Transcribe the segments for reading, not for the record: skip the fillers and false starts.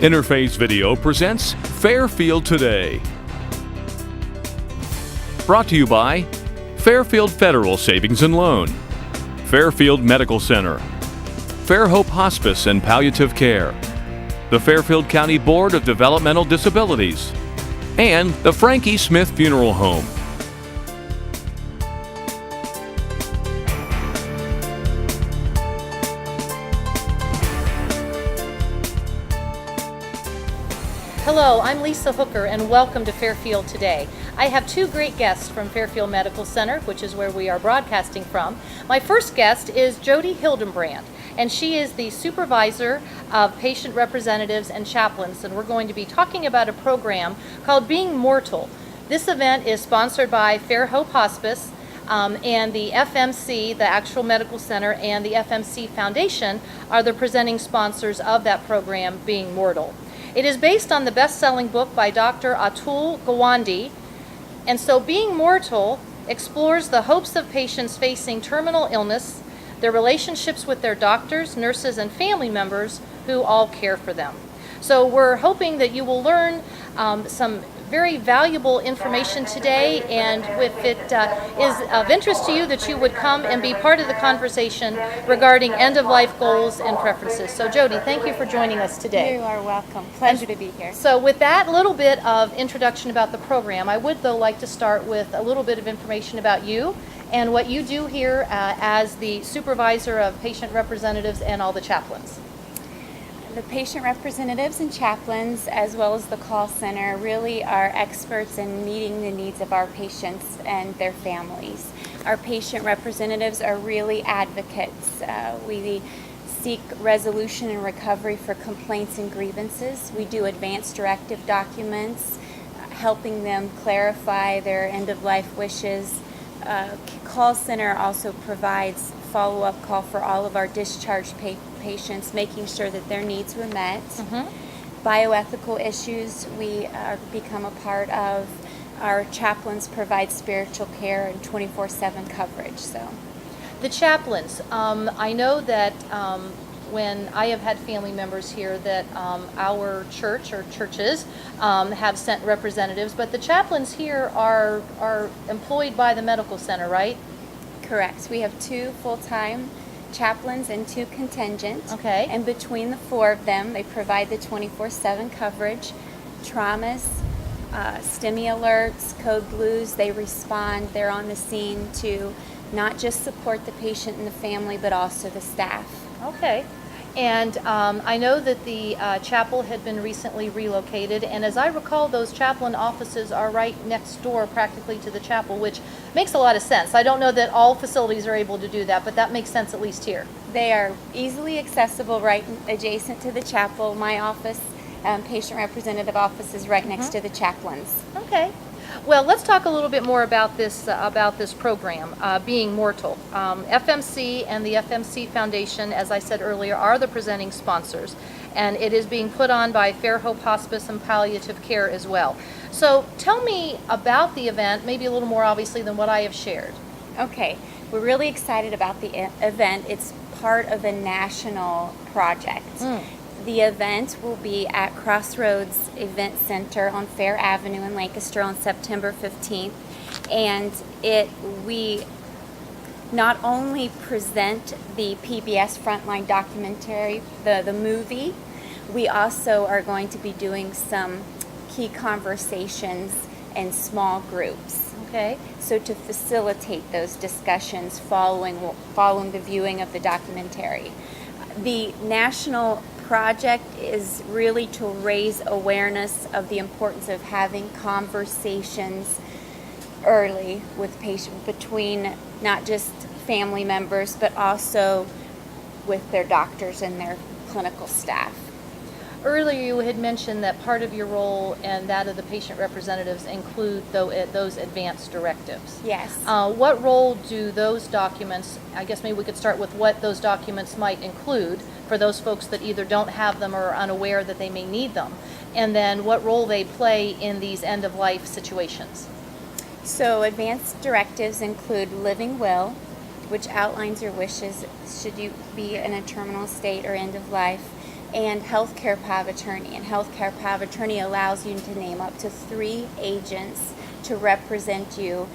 Interface Video presents Fairfield Today. Brought to you by Fairfield Federal Savings and Loan, Fairfield Medical Center, Fairhope Hospice and Palliative Care, the Fairfield County Board of Developmental Disabilities, and the Frankie Smith Funeral Home. Hello, I'm Lisa Hooker and welcome to Fairfield Today. I have two great guests from Fairfield Medical Center, which is where we are broadcasting from. My first guest is Jody Hildenbrand, and she is the supervisor of patient representatives and chaplains, and we're going to be talking about a program called Being Mortal. This event is sponsored by Fairhope Hospice and the FMC, the actual medical center, and the FMC Foundation are the presenting sponsors of that program, Being Mortal. It is based on the best-selling book by Dr. Atul Gawande, and so Being Mortal explores the hopes of patients facing terminal illness, their relationships with their doctors, nurses, and family members who all care for them. So we're hoping that you will learn some very valuable information today, and if it is of interest to you, that you would come and be part of the conversation regarding end-of-life goals and preferences. So Jody, thank you for joining us today. You are welcome. Pleasure to be here. So with that little bit of introduction about the program, I would though like to start with a little bit of information about you and what you do here as the supervisor of patient representatives and all the chaplains. The patient representatives and chaplains, as well as the call center, really are experts in meeting the needs of our patients and their families. Our patient representatives are really advocates. We seek resolution and recovery for complaints and grievances. We do advance directive documents, helping them clarify their end-of-life wishes. Call center also provides follow-up call for all of our discharged patients, making sure that their needs were met. Bioethical issues we become a part of. Our chaplains provide spiritual care and 24/7 coverage. So, the chaplains, I know that when I have had family members here that our church or churches have sent representatives, but the chaplains here are employed by the medical center, right? Correct. We have 2 full-time chaplains and 2 contingent. Okay. And between the 4 of them, they provide the 24/7 coverage, traumas, STEMI alerts, code blues. They respond. They're on the scene to not just support the patient and the family, but also the staff. Okay. And I know that the chapel had been recently relocated, and as I recall, those chaplain offices are right next door practically to the chapel, which makes a lot of sense. I don't know that all facilities are able to do that, but that makes sense at least here. They are easily accessible right adjacent to the chapel. My office, patient representative office, is right next to the chaplains. Okay. Well, let's talk a little bit more about this program, Being Mortal. FMC and the FMC Foundation, as I said earlier, are the presenting sponsors, and it is being put on by Fairhope Hospice and Palliative Care as well. So tell me about the event, maybe a little more obviously than what I have shared. Okay, we're really excited about the event. It's part of a national project. The event will be at Crossroads Event Center on Fair Avenue in Lancaster on September 15th. And we not only present the PBS Frontline documentary, the movie, we also are going to be doing some key conversations in small groups. Okay. So to facilitate those discussions following the viewing of the documentary. The national project is really to raise awareness of the importance of having conversations early with patients, between not just family members, but also with their doctors and their clinical staff. Earlier you had mentioned that part of your role and that of the patient representatives include those advanced directives. Yes. What role do those documents, I guess maybe we could start with what those documents might include for those folks that either don't have them or are unaware that they may need them, and then what role they play in these end-of-life situations. So advanced directives include living will, which outlines your wishes should you be in a terminal state or end of life. and healthcare power of attorney. And healthcare power of attorney allows you to name up to 3 agents to represent you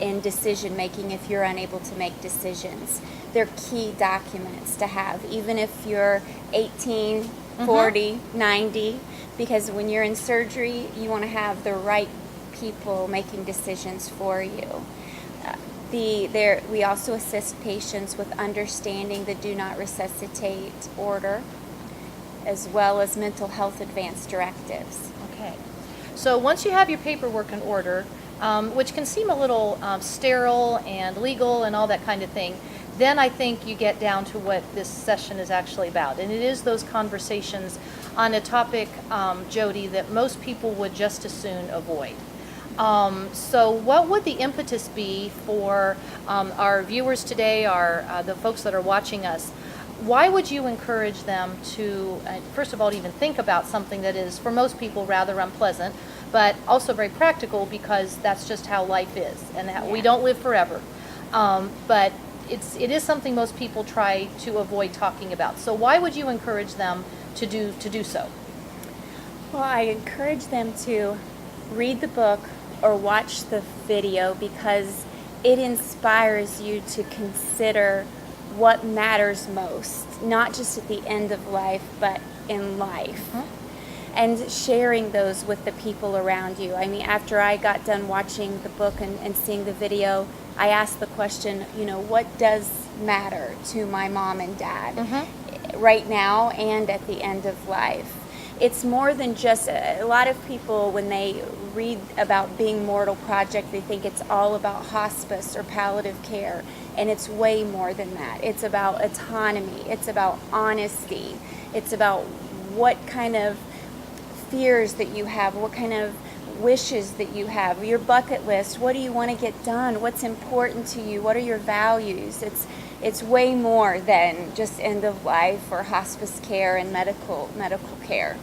in decision making if you're unable to make decisions. They're key documents to have, even if you're 18, 40, 90, because when you're in surgery, you want to have the right people making decisions for you. We also assist patients with understanding the do not resuscitate order, as well as mental health advance directives. Okay. So once you have your paperwork in order, which can seem a little sterile and legal and all that kind of thing, then I think you get down to what this session is actually about. And it is those conversations on a topic, Jody, that most people would just as soon avoid. So what would the impetus be for our viewers today, the folks that are watching us? Why would you encourage them to, first of all, even think about something that is, for most people, rather unpleasant, but also very practical, because that's just how life is, and we don't live forever. But it is something most people try to avoid talking about. So why would you encourage them to do so? Well, I encourage them to read the book or watch the video, because it inspires you to consider what matters most, not just at the end of life, but in life. And sharing those with the people around you. I mean, after I got done watching the book and seeing the video, I asked the question, what does matter to my mom and dad right now and at the end of life? It's more than just, a lot of people, when they read about Being Mortal Project, they think it's all about hospice or palliative care, and it's way more than that. It's about autonomy, it's about honesty, it's about what kind of fears that you have, what kind of wishes that you have, your bucket list, what do you want to get done, what's important to you, what are your values. It's way more than just end of life or hospice care and medical care.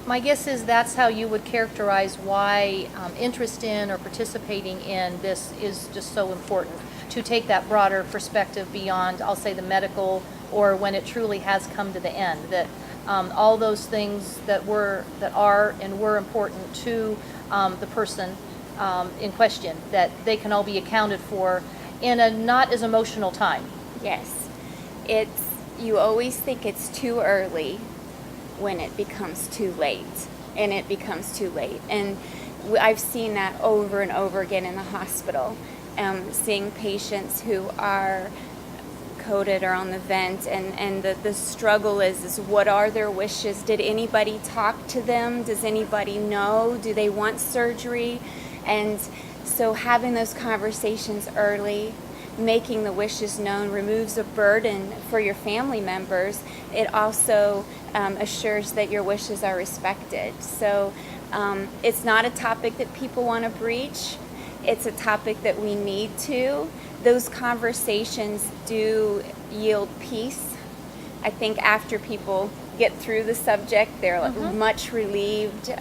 My guess is that's how you would characterize why interest in or participating in this is just so important, to take that broader perspective beyond, I'll say, the medical, or when it truly has come to the end, that all those things that are and were important to the person in question, that they can all be accounted for in a not as emotional time. Yes. You always think it's too early when it becomes too late, and it becomes too late. And I've seen that over and over again in the hospital, seeing patients who are coded or on the vent, and the struggle is what are their wishes? Did anybody talk to them? Does anybody know? Do they want surgery? And so having those conversations early, making the wishes known, removes a burden for your family members. It also assures that your wishes are respected. So it's not a topic that people want to breach. It's a topic that we need to. Those conversations do yield peace. I think after people get through the subject, they're much relieved,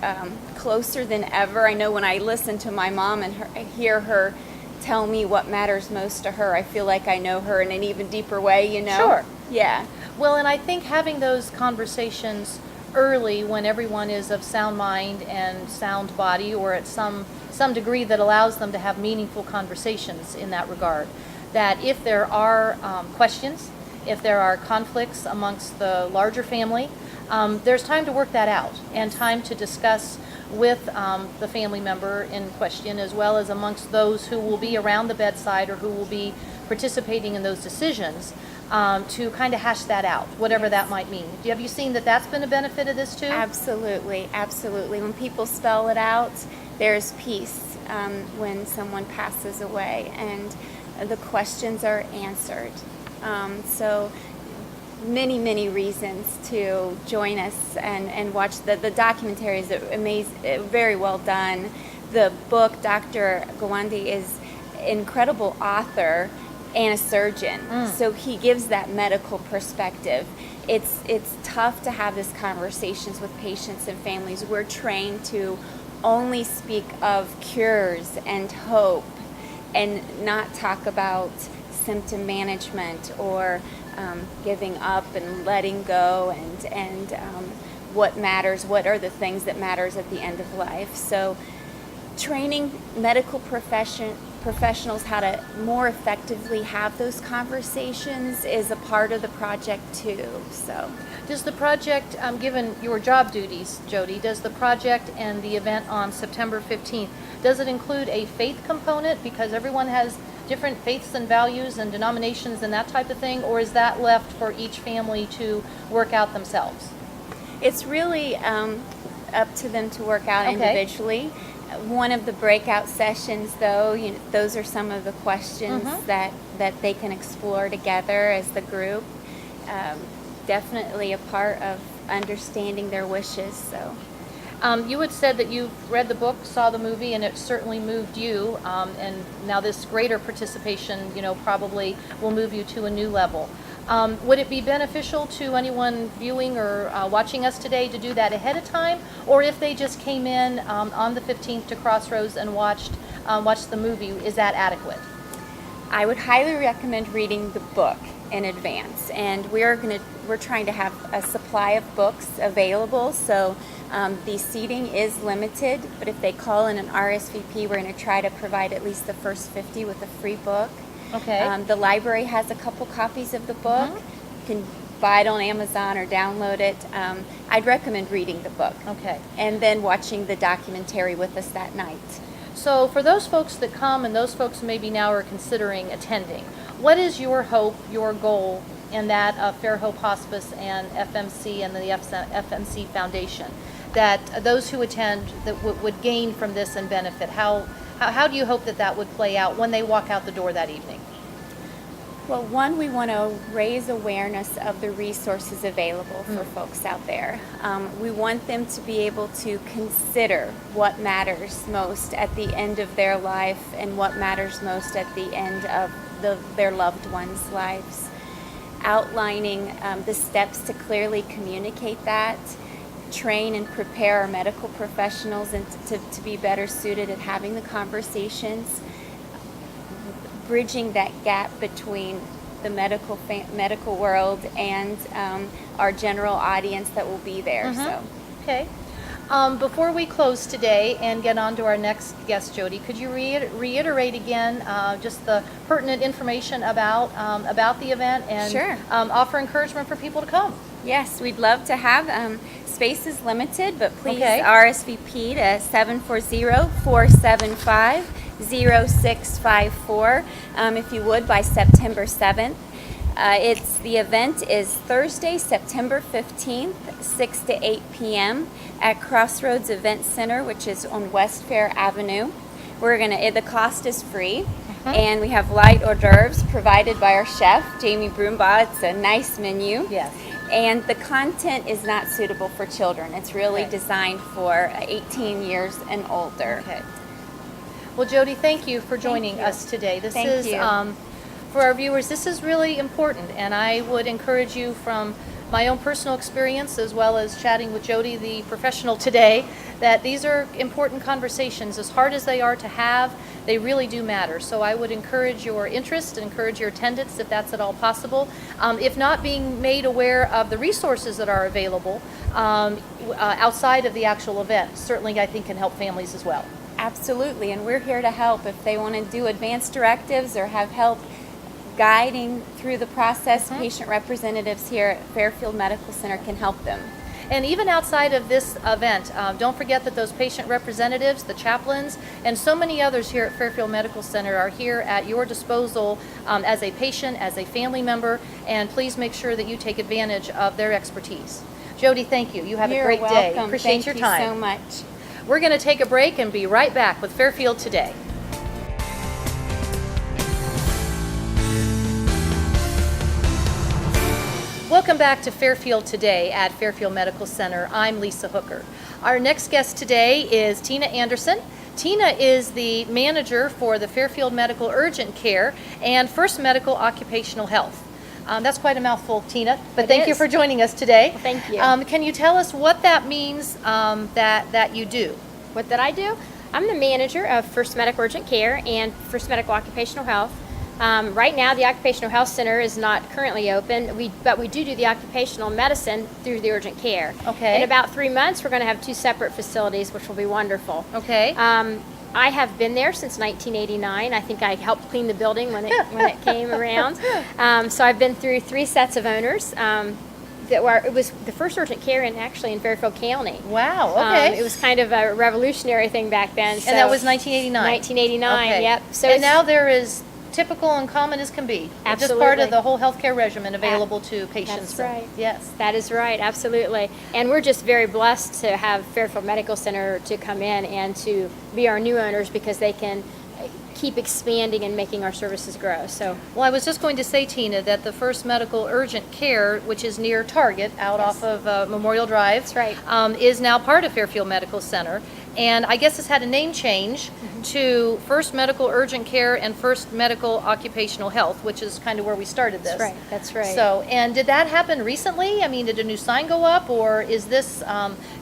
closer than ever. I know when I listen to my mom and hear her tell me what matters most to her, I feel like I know her in an even deeper way, Sure. Yeah. Well, and I think having those conversations early, when everyone is of sound mind and sound body, or at some degree that allows them to have meaningful conversations in that regard, that if there are questions, if there are conflicts amongst the larger family, there's time to work that out, and time to discuss with the family member in question, as well as amongst those who will be around the bedside or who will be participating in those decisions, to kind of hash that out, whatever that might mean. Have you seen that that's been a benefit of this too? Absolutely, absolutely. When people spell it out, there's peace when someone passes away, and the questions are answered. So many reasons to join us and watch the documentary. Is amazing, very well done. The book, Dr. Gawande is an incredible author and a surgeon, so he gives that medical perspective. It's tough to have these conversations with patients and families. We're trained to only speak of cures and hope, and not talk about symptom management or giving up and letting go, and what matters, what are the things that matters at the end of life. So training medical professionals how to more effectively have those conversations is a part of the project too. So Does the project, given your job duties, Jody, does the project and the event on September 15th, does it include a faith component, because everyone has different faiths and values and denominations and that type of thing, or is that left for each family to work out themselves? it's really up to them to work out Okay. individually. One of the breakout sessions, though, those are some of the questions that they can explore together as the group. Definitely a part of understanding their wishes. So, You had said that you've read the book, saw the movie, and it certainly moved you. And now this greater participation, probably will move you to a new level. Would it be beneficial to anyone viewing or watching us today to do that ahead of time, or if they just came in on the 15th to Crossroads and watched the movie, is that adequate? I would highly recommend reading the book in advance, and we're trying to have a supply of books available. So the seating is limited, but if they call in an RSVP, we're going to try to provide at least the first 50 with a free book. Okay. The library has a couple copies of the book. You can buy it on Amazon or download it. I'd recommend reading the book. Okay. And then watching the documentary with us that night. So for those folks that come and those folks maybe now are considering attending, what is your hope, your goal in that of Fair Hope Hospice and FMC and the FMC Foundation, that those who attend that would gain from this and benefit? How do you hope that would play out when they walk out the door that evening? Well, one, we want to raise awareness of the resources available for folks out there. We want them to be able to consider what matters most at the end of their life and what matters most at the end of their loved ones' lives. Outlining the steps to clearly communicate that, train and prepare our medical professionals and to be better suited at having the conversations, bridging that gap between the medical world and our general audience that will be there. So, Okay. Before we close today and get on to our next guest, Jody, could you reiterate again just the pertinent information about the event and Sure. Offer encouragement for people to come? yes, we'd love to have. Space is limited, but please Okay. RSVP to 740-475-0654 if you would, by September 7th. The event is Thursday, September 15th, 6 to 8 p.m. at Crossroads Event Center, which is on West Fair Avenue. The cost is free, and we have light hors d'oeuvres provided by our chef, Jamie Broombaugh. It's a nice menu. Yes. And the content is not suitable for children. It's really Okay. designed for 18 years and older. Okay. Well, Jody, thank you for joining you. us today. This Thank is you. for our viewers, this is really important, and I would encourage you, from my own personal experience as well as chatting with Jody, the professional today, that these are important conversations. As hard as they are to have, they really do matter. So I would encourage your interest, encourage your attendance if that's at all possible. If not, being made aware of the resources that are available outside of the actual event, certainly I think can help families as well. Absolutely, and we're here to help. If they want to do advanced directives or have help guiding through the process, patient representatives here at Fairfield Medical Center can help them. And even outside of this event, don't forget that those patient representatives, the chaplains, and so many others here at Fairfield Medical Center are here at your disposal as a patient, as a family member, and please make sure that you take advantage of their expertise. Jody, thank you. You have You're a great welcome. day. Appreciate Thank your time. you so much. We're going to take a break and be right back with Fairfield Today. Welcome back to Fairfield Today at Fairfield Medical Center. I'm Lisa Hooker. Our next guest today is Tina Anderson. Tina is the manager for the Fairfield Medical Urgent Care and First Medical Occupational Health. That's quite a mouthful, Tina, but thank you for joining us today. Well, thank you. Can you tell us what that means that you do? What did I do? I'm the manager of First Medical Urgent Care and First Medical Occupational Health. Right now, the Occupational Health Center is not currently open, but we do the occupational medicine through the urgent care. Okay. In about 3 months, we're going to have 2 separate facilities, which will be wonderful. Okay. I have been there since 1989. I think I helped clean the building when it came around. So I've been through 3 sets of owners. It was the first urgent care in Fairfield County. Wow. Okay. It was kind of a revolutionary thing back then. So and that was 1989. 1989. Okay. Yep. So and now there is typical and common as can be. Just part of Absolutely. the whole healthcare regimen available to patients. That's right. Yes. That is right, absolutely. And we're just very blessed to have Fairfield Medical Center to come in and to be our new owners because they can keep expanding and making our services grow. So, Well, I was just going to say, Tina, that the First Medical Urgent Care, which is near Target, out Yes. off of Memorial Drive, That's right. is now part of Fairfield Medical Center. And I guess it's had a name change to First Medical Urgent Care and First Medical Occupational Health, which is kind of where we started this. That's right. So, and did that happen recently? I mean, did a new sign go up, or is this,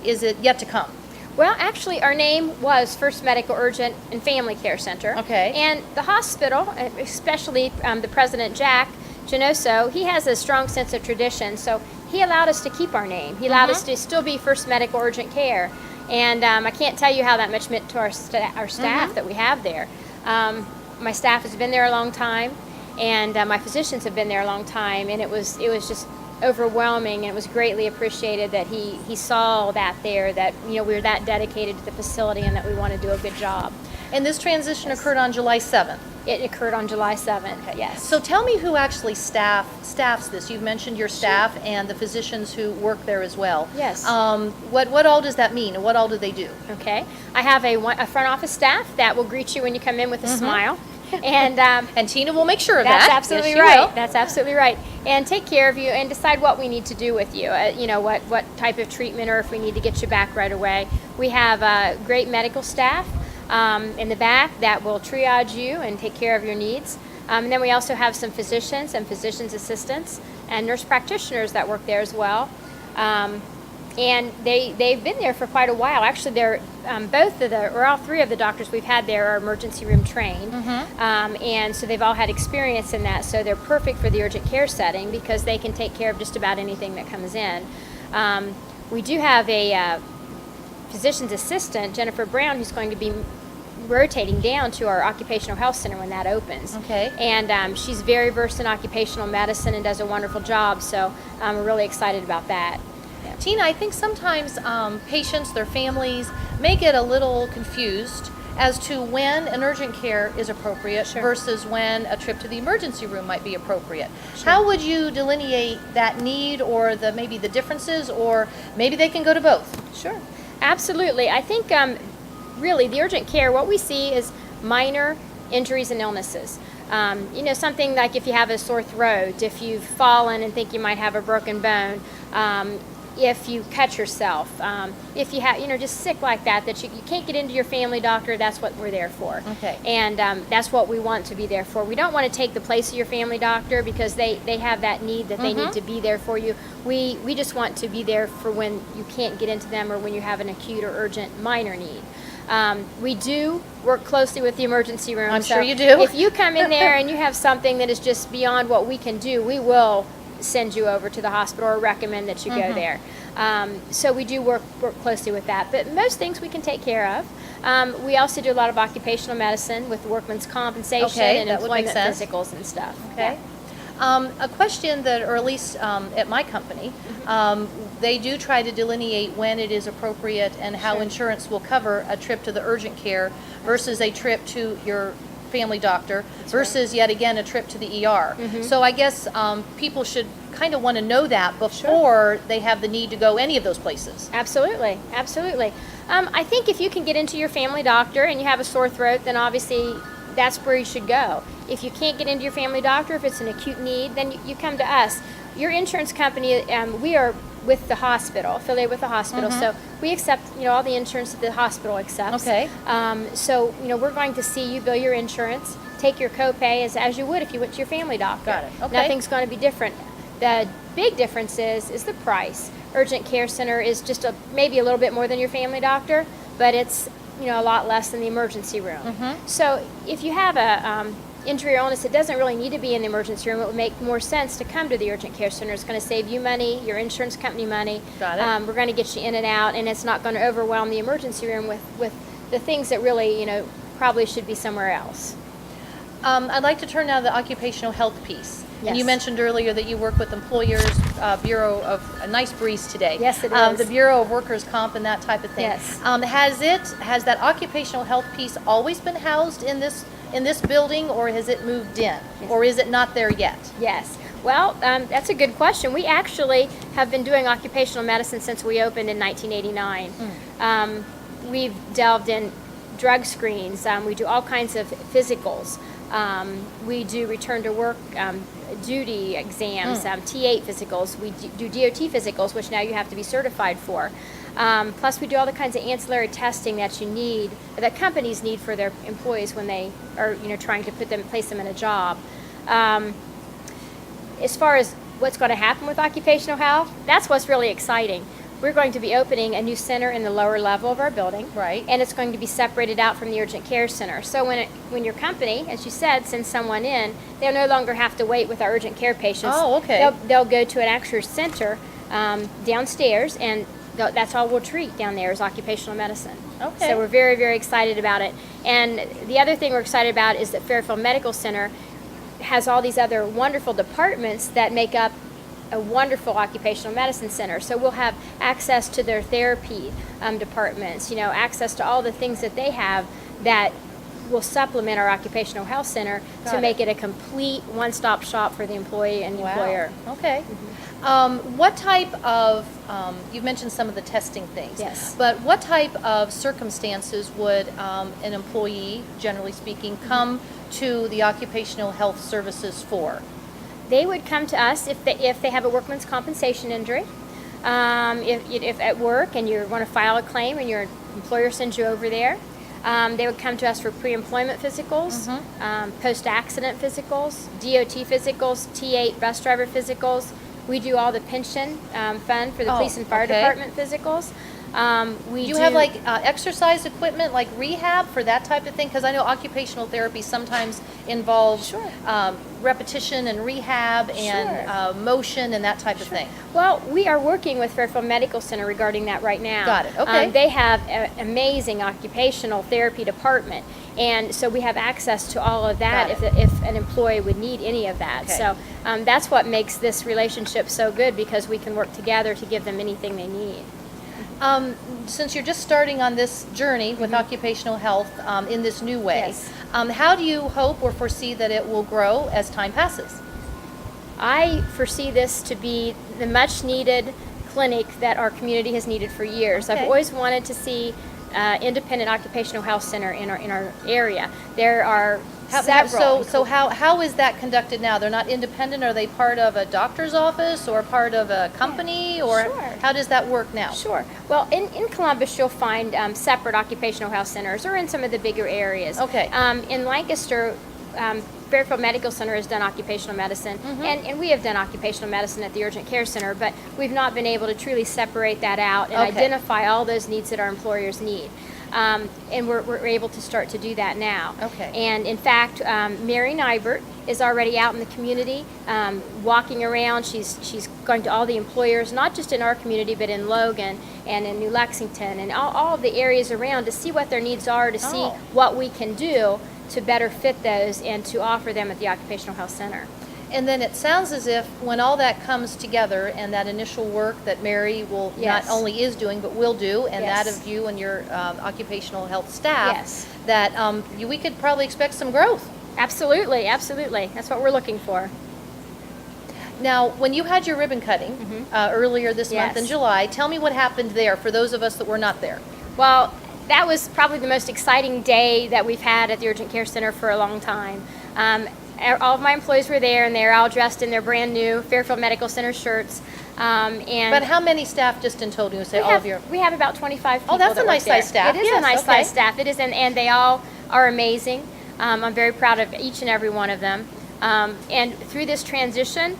is it yet to come? Well, actually, our name was First Medical Urgent and Family Care Center. Okay. And the hospital, especially the president, Jack Genoso, he has a strong sense of tradition, so he allowed us to keep our name. He allowed us to still be First Medical Urgent Care. And I can't tell you how that much meant to our staff that we have there. My staff has been there a long time, and my physicians have been there a long time, and it was just overwhelming, and it was greatly appreciated that he saw that there, that we were that dedicated to the facility and that we want to do a good job. And this transition occurred on July 7th. It occurred on July 7th, yes. So tell me who actually staffs this. You've mentioned your staff and the physicians who work there as well. Yes. What all does that mean, and what all do they do? Okay. I have a front office staff that will greet you when you come in with a smile. And And Tina will make sure of that's that. absolutely Yes, she right. will. That's absolutely right. And take care of you and decide what we need to do with you. What type of treatment, or if we need to get you back right away. We have a great medical staff in the back that will triage you and take care of your needs. And then we also have some physicians and physicians assistants and nurse practitioners that work there as well. And they've been there for quite a while. Actually, they're all 3 of the doctors we've had there are emergency room trained, and so they've all had experience in that. So they're perfect for the urgent care setting because they can take care of just about anything that comes in. We do have a physician's assistant, Jennifer Brown, who's going to be rotating down to our occupational health center when that opens. Okay. And she's very versed in occupational medicine and does a wonderful job. So we're really excited about that. Tina, I think sometimes patients, their families, may get a little confused as to when an urgent care is appropriate versus when a trip to the emergency room might be appropriate. How would you delineate that need, or maybe the differences, or maybe they can go to both? Sure. Absolutely. I think really the urgent care, what we see is minor injuries and illnesses. Something like if you have a sore throat, if you've fallen and think you might have a broken bone, if you cut yourself, if you have, just sick like that you can't get into your family doctor, that's what we're there for. Okay. And that's what we want to be there for. We don't want to take the place of your family doctor because they have that need that they need to be there for you. We just want to be there for when you can't get into them or when you have an acute or urgent minor need. We do work closely with the emergency room. I'm so sure you do. If you come in there and you have something that is just beyond what we can do, we will send you over to the hospital or recommend that you go there. So we do work closely with that. But most things we can take care of. We also do a lot of occupational medicine with workman's compensation and that would make employment sense. physicals and stuff. Okay. A question that, or at least at my company, they do try to delineate when it is appropriate and how insurance will cover a trip to the urgent care versus a trip to your family doctor versus yet again a trip to the ER. So I guess people should kind of want to know that before they have the need to go any of those places. Absolutely, absolutely. I think if you can get into your family doctor and you have a sore throat, then obviously that's where you should go. If you can't get into your family doctor, if it's an acute need, then you come to us. Your insurance company, we are with the hospital, affiliated with the hospital, so we accept all the insurance that the hospital accepts. Okay. So we're going to see you, bill your insurance, take your copay as you would if you went to your family doctor. Got it. Okay. Nothing's going to be different. The big difference is the price. Urgent care center is just maybe a little bit more than your family doctor, but it's a lot less than the emergency room. So if you have injury or illness, it doesn't really need to be in the emergency room. It would make more sense to come to the urgent care center. It's going to save you money, your insurance company money. Got it. We're going to get you in and out, and it's not going to overwhelm the emergency room with the things that really, probably should be somewhere else. I'd like to turn now to the occupational health piece. And you Yes. mentioned earlier that you work with employers, Bureau of, a nice breeze today. Yes, it is. The Bureau of Workers' Comp and that type of thing. Yes. Has that occupational health piece always been housed in this building, or has it moved in? Yes. Or is it not there yet? Yes. Well, that's a good question. We actually have been doing occupational medicine since we opened in 1989. We've delved in drug screens. We do all kinds of physicals. We do return to work duty exams, T8 physicals. We do DOT physicals, which now you have to be certified for. Plus, we do all the kinds of ancillary testing that that companies need for their employees when they are, trying to place them in a job. As far as what's going to happen with occupational health, that's what's really exciting. We're going to be opening a new center in the lower level of our building. Right. And it's going to be separated out from the urgent care center. So when your company, as you said, sends someone in, they'll no longer have to wait with our urgent care patients. Oh, okay. They'll go to an actual center downstairs, and that's all we'll treat down there is occupational medicine. Okay. So we're very, very excited about it. And the other thing we're excited about is that Fairfield Medical Center has all these other wonderful departments that make up a wonderful occupational medicine center. So we'll have access to their therapy departments, access to all the things that they have that will supplement our occupational health center to make it a complete one-stop shop for the employee and the employer. Okay. What type of, you've mentioned some of the testing things. Yes. But what type of circumstances would an employee, generally speaking, come to the occupational health services for? They would come to us if they have a workman's compensation injury. If at work and you want to file a claim and your employer sends you over there, they would come to us for pre-employment physicals, post-accident physicals, DOT physicals, T8 bus driver physicals. We do all the pension fund for the police and fire department physicals. Do you have like exercise equipment, like rehab for that type of thing? Because I know occupational therapy sometimes involves repetition and rehab and motion and that type of thing. Well, we are working with Fairfield Medical Center regarding that right now. Got it. Okay. They have an amazing occupational therapy department, and so we have access to all of that if an employee would need any of that. Okay. So that's what makes this relationship so good, because we can work together to give them anything they need. Since you're just starting on this journey with occupational health in this new way, Yes. How do you hope or foresee that it will grow as time passes? I foresee this to be the much needed clinic that our community has needed for years. Okay. I've always wanted to see independent occupational health center in our area. There are several. So how is that conducted now? They're not independent? Are they part of a doctor's office or part of a company? Or Sure. how does that work now? Sure. Well, in Columbus, you'll find separate occupational health centers, or in some of the bigger areas. Okay. In Lancaster, Fairfield Medical Center has done occupational medicine, and we have done occupational medicine at the urgent care center, but we've not been able to truly separate that out and identify all those needs that our employers need. And we're able to start to do that now. Okay. And in fact, Mary Nybert is already out in the community, walking around. She's going to all the employers, not just in our community, but in Logan and in New Lexington and all of the areas around, to see what their needs are, to see what we can do to better fit those and to offer them at the Occupational Health Center. And then it sounds as if when all that comes together and that initial work that Mary will Yes. not only is doing but will do, and Yes. that of you and your occupational health staff, Yes. that we could probably expect some growth. Absolutely, absolutely. That's what we're looking for. Now, when you had your ribbon cutting earlier this month in Yes. July, tell me what happened there for those of us that were not there. Well, that was probably the most exciting day that we've had at the Urgent Care Center for a long time. All of my employees were there, and they're all dressed in their brand new Fairfield Medical Center shirts. But how many staff just in total? You say all of your... We have about 25 people. that's a that work nice there. size staff. It is Yes, a nice okay. size staff. It is, and they all are amazing. I'm very proud of each and every one of them. And through this transition,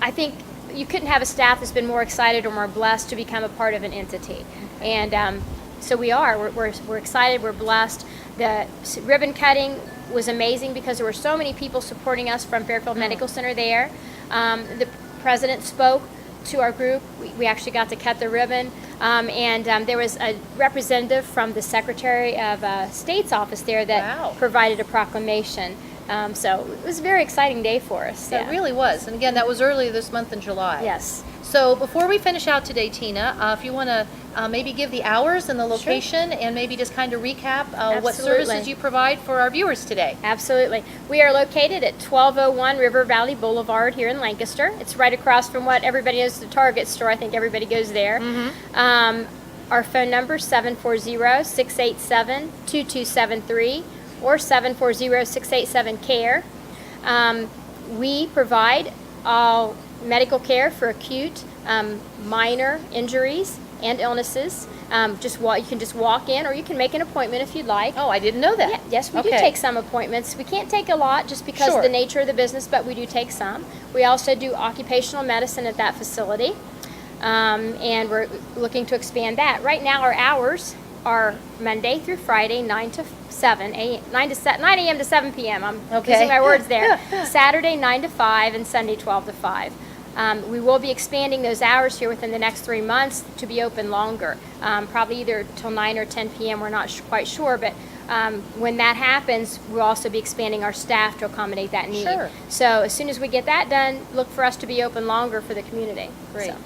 I think you couldn't have a staff that's been more excited or more blessed to become a part of an entity. And so we are. We're excited. We're blessed. The ribbon cutting was amazing because there were so many people supporting us from Fairfield Medical Center there. The president spoke to our group. We actually got to cut the ribbon, and there was a representative from the Secretary of State's office there that Wow. provided a proclamation. So it was a very exciting day for us. It really was. And again, that was earlier this month in July. Yes. So before we finish out today, Tina, if you want to maybe give the hours and the location and maybe just kind of recap what Absolutely. services you provide for our viewers today. Absolutely. We are located at 1201 River Valley Boulevard here in Lancaster. It's right across from what everybody knows, the Target store. I think everybody goes there. Our phone number is 740-687-2273 or 740-687-CARE. We provide all medical care for acute, minor injuries and illnesses. You can just walk in, or you can make an appointment if you'd like. Oh, I didn't know that. Yeah, yes, we do Okay. take some appointments. We can't take a lot just because Sure. of the nature of the business, but we do take some. We also do occupational medicine at that facility, and we're looking to expand that. Right now, our hours are Monday through Friday, 9 to 7, 9 a.m. to 7 p.m. I'm Okay. using my words there. Saturday, 9 to 5, and Sunday, 12 to 5. We will be expanding those hours here within the next 3 months to be open longer, probably either till 9 or 10 p.m. We're not quite sure, but when that happens, we'll also be expanding our staff to accommodate that need. Sure. So as soon as we get that done, look for us to be open longer for the community. Great. So,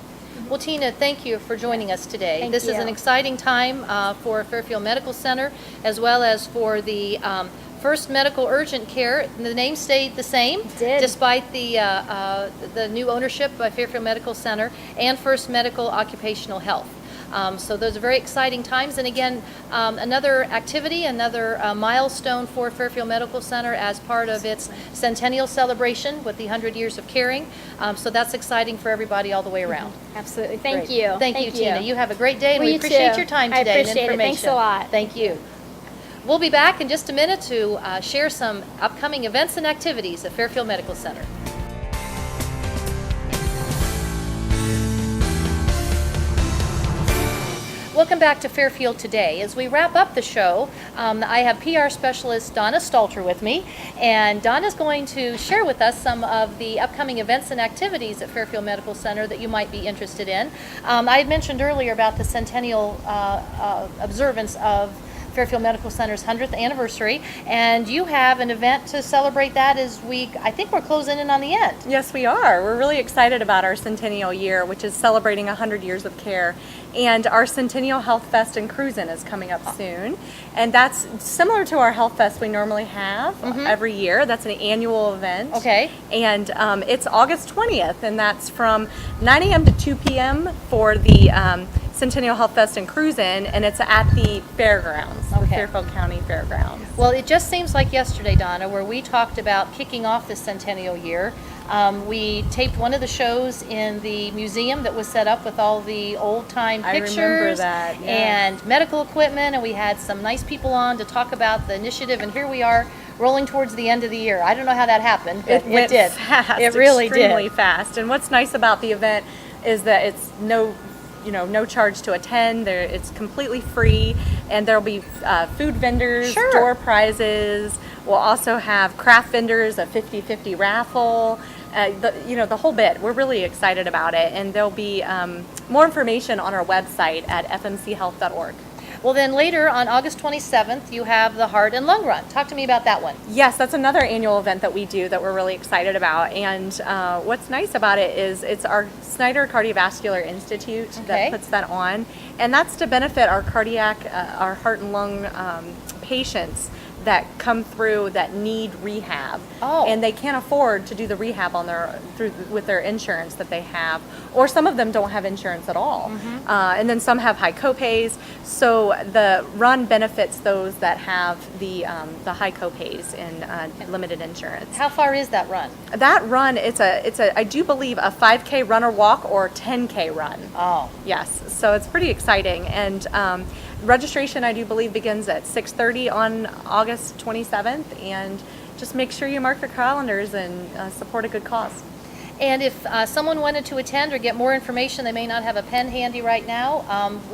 Well, Tina, thank you for joining us today. Thank This is you. an exciting time for Fairfield Medical Center, as well as for the First Medical Urgent Care. The name stayed the same, It did. despite the new ownership by Fairfield Medical Center and First Medical Occupational Health. So those are very exciting times, and again, another activity, another milestone for Fairfield Medical Center as part of its centennial celebration with the 100 years of caring. So that's exciting for everybody all the way around. absolutely. Thank Great. you. Thank you, Tina. You have a great day, and Well, we you appreciate too. your time I today and appreciate it. information. Thanks a lot. Thank you. We'll be back in just a minute to share some upcoming events and activities at Fairfield Medical Center. Welcome back to Fairfield Today. As we wrap up the show, I have PR specialist Donna Stalter with me, and Donna's going to share with us some of the upcoming events and activities at Fairfield Medical Center that you might be interested in. I had mentioned earlier about the centennial observance of Fairfield Medical Center's 100th anniversary, and you have an event to celebrate that as I think we're closing in on the end. Yes, we are. We're really excited about our centennial year, which is celebrating 100 years of care. And our Centennial Health Fest and Cruisin' is coming up soon. And that's similar to our Health Fest we normally have every year. That's an annual event. Okay. And it's August 20th, and that's from 9 a.m. to 2 p.m. for the Centennial Health Fest and Cruisin', and it's at the fairgrounds, the Okay. Fairfield County Fairgrounds. Well, it just seems like yesterday, Donna, where we talked about kicking off the centennial year. We taped one of the shows in the museum that was set up with all the old-time I pictures remember that, yeah. and medical equipment, and we had some nice people on to talk about the initiative, and here we are rolling towards the end of the year. I don't know how that happened, but It went did. fast. It really extremely did. fast. And what's nice about the event is that it's no charge to attend. It's completely free, and there'll be food vendors, Sure. door prizes. We'll also have craft vendors, a 50-50 raffle. The whole bit. We're really excited about it, and there'll be more information on our website at fmchealth.org. Well, then later on August 27th, you have the Heart and Lung Run. Talk to me about that one. Yes, that's another annual event that we do that we're really excited about. And what's nice about it is it's our Snyder Cardiovascular Institute Okay. that puts that on. And that's to benefit our our heart and lung patients that come through that need rehab. Oh. And they can't afford to do the rehab with their insurance that they have. Or some of them don't have insurance at all. And then some have high copays. So the run benefits those that have the high copays in limited insurance. How far is that run? That run, it's a I do believe a 5K run or walk or 10K run. Oh. Yes, so it's pretty exciting. And registration, I do believe, begins at 6:30 on August 27th. And just make sure you mark your calendars and support a good cause. And if someone wanted to attend or get more information, they may not have a pen handy right now,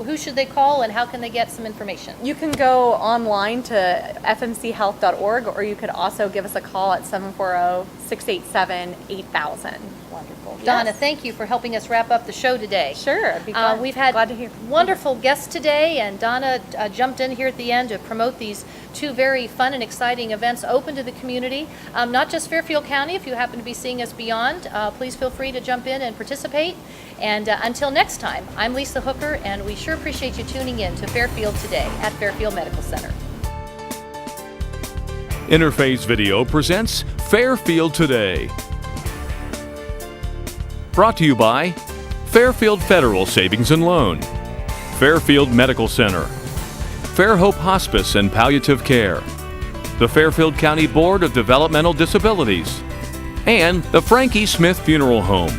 who should they call and how can they get some information? You can go online to fmchealth.org, or you could also give us a call at 740-687-8000. Wonderful. Yes. Donna, thank you for helping us wrap up the show today. Sure, I'd be glad, We've had glad to hear. wonderful guests today, and Donna jumped in here at the end to promote these two very fun and exciting events open to the community. Not just Fairfield County. If you happen to be seeing us beyond, please feel free to jump in and participate. And until next time, I'm Lisa Hooker, and we sure appreciate you tuning in to Fairfield Today at Fairfield Medical Center. Interface Video presents Fairfield Today. Brought to you by Fairfield Federal Savings and Loan, Fairfield Medical Center, Fair Hope Hospice and Palliative Care, the Fairfield County Board of Developmental Disabilities, and the Frankie Smith Funeral Home.